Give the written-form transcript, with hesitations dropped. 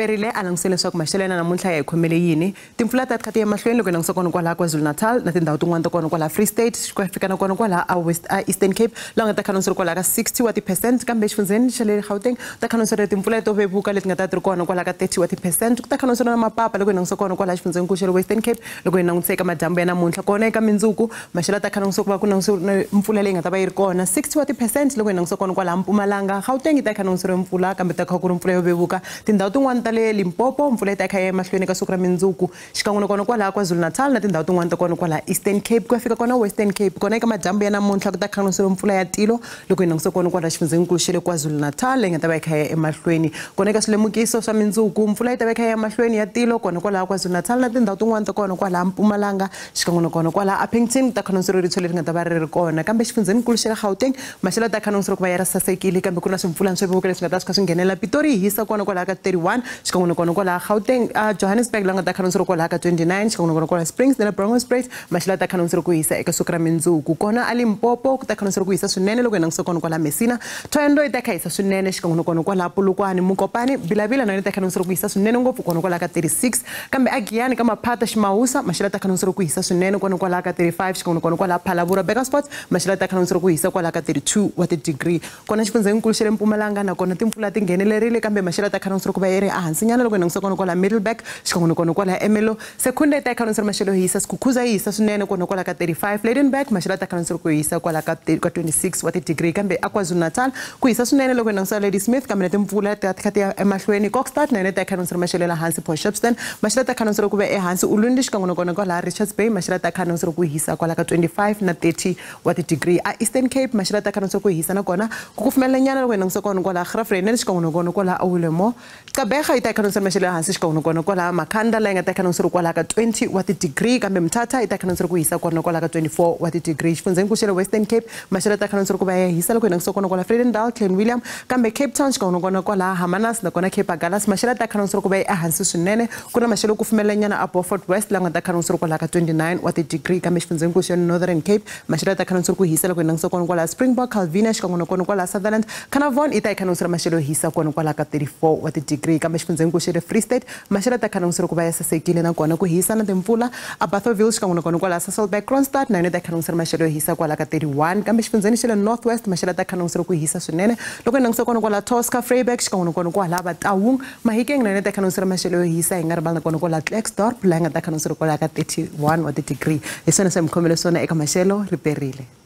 riperile a langutisile leswaku maxelo ya namuntlha ya hi khomele yini. Timpfula ta kha ti ya mahlweni loko hi langutisa kona kwalaha KwaZulu-Natal na tindhawu tin'wana ta kona kwalaha Free State ku fika na kona kwalaha Eastern Cape laha nga ta khanonisa kwalaha ka 60 wa ti% kambe exifundzeni xa le Gauteng ta khanonisa timpfula to vevuka leti nga ta tiri kona kwalaha ka 30 wa ti% ku ta khanonisa na mapapa loko hi langutisa kona kwalaha exifundzeni ku xa le Western Cape loko hi langutisa eka madyambu ya namuntlha kona eka mindzuku maxelo ta khanonisa ku va ku langutisa mpfula leyi nga ta va yi ri kona 60 wa ti% loko hi langutisa kona kwalaha Mpumalanga Gauteng yi ta khanonisa mpfula kambe ta kha ku ri mpfula yo vevuka tindhawu tin'wana ta le Limpopo mpfula yi ta kha ya mahlweni ka siku ra mindzuku xikan'we na kona kwalaha KwaZulu-Natal na tindhawu tin'wana ta kona kwalaha Eastern Cape ku ya fika kona Western Cape kona eka madyambu ya namuntlha ku ta khanonisa mpfula ya tilo loko hi langutisa kona kwalaha xifundzeninkulu xa le KwaZulu-Natal leyi nga ta va yi kha ya emahlweni kona eka swilemukiso swa mindzuku mpfula yi ta va yi kha ya emahlweni ya tilo kona kwalaha KwaZulu-Natal na tindhawu tin'wana ta kona kwalaha Mpumalanga xikan'we na kona kwalaha Appington ku ta khanonisa ritshwa leri nga ta va ri ri kona kambe xifundzeninkulu xa le Gauteng maxelo ta khanonisa ku va ya ra sasekile kambe ku na swipfula swo vevuka leswi nga ta swi kha swi nghenela Pitori yi hisa kona kwalaha ka 31 xikan'we na kona kwalaha Gauteng Johannesburg la nga ta khanonisa kwalaha ka 29 xikan'we na kona kwalaha Springs na Bronxbridge maxelo ta khanonisa ku hisa eka siku ra mindzuku kona a Limpopo ku ta khanonisa ku hisa swinene loko hi langutisa kona kwalaha Messina Thohoyandou yi ta kha hisa swinene xikan'we na kona kwalaha Polokwane Mokopane Bilavila na yona ta khanonisa ku hisa swinene ngopfu kona kwalaha ka 36 kambe a Giyani ka Maphata Ximawusa maxelo ta khanonisa ku hisa swinene kona kwalaha ka 35 xikan'we na kona kwalaha Phalaborwa Bekkaspoort maxelo ta khanonisa ku hisa kwalaha ka 32 wa ti-degree kona xifundzeninkulu xa le Mpumalanga nakona timpfula ti nghenelerile kambe maxelo ta khanonisa ku va yi ri ehansinyana loko hi langutisa kona kwalaha Middleburg xikan'we na kona kwalaha Ermelo Secunda yi ta khanonisa maxelo yo hisa Skukuza yi hisa swinene kona kwalaha ka 35 Lydenburg maxelo ta khanonisa ku hisa kwalaha ka 26 wa ti-degree kambe a KwaZulu-Natal ku hisa swinene loko hi langutisa Ladysmith kambe na timpfula ti kha ti ya emahlweni Kokstad na yona ta khanonisa maxelo la hansi Port Shepstone maxelo ta khanonisa ku va ehansi Ulundi xikan'we na kona kwalaha Richards Bay maxelo ta khanonisa ku hisa kwalaha ka 25 na 30 wa ti-degree a Eastern Cape maxelo ta khanonisa ku hisa na kona ku kufumelela nyana loko hi langutisa kona kwalaha Graaff-Reinet xikan'we na kona kwalaha Willowmore Gqeberha yi ta khanonisa maxelo ya hansi xikan'we na kona kwalaha Makhanda la yi nga ta khanonisa kwalaha ka 20 wa ti-degree kambe Mthatha yi ta khanonisa ku hisa kona kwalaha ka 24 wa ti-degree xifundzeninkulu xa le Western Cape maxelo ta khanonisa ku va ya hisa loko hi langutisa kona kwalaha Vredendal Clan William kambe Cape Town xikan'we na kona kwalaha Hermanus na kona Cape Agulhas maxelo ta khanonisa ku va ehansi swinene ku na maxelo ku pfumelela nyana a Beaufort West la nga ta khanonisa kwalaha ka 29 wa ti-degree kambe xifundzeninkulu xa Northern Cape maxelo ta khanonisa ku hisa loko hi langutisa kona kwalaha Springbok Calvina xikan'we na kona kwalaha Sutherland Carnarvon yi ta khanonisa maxelo yo hisa kona kwalaha ka 34 wa ti-degree kambe xifundzeninkulu xa le Free State maxelo ta khanonisa ku va ya sasekile na kona ku hisa na timpfula a Bathoville xikan'we na kona kwalaha Sasolburg Kroonstad na yona ta khanonisa maxelo yo hisa kwalaha ka 31 kambe xifundzeni xa le North West maxelo ta khanonisa ku hisa swinene loko hi langutisa kona kwalaha Tosca Vryburg xikan'we na kona kwalaha Bataung Mahikeng na yona ta khanonisa maxelo yo hisa hi nga rivali na kona kwalaha Klerksdorp laha nga ta khanonisa kwalaha ka 31 wa ti-degree hi swona swa mikhomelo swona eka maxelo riperile.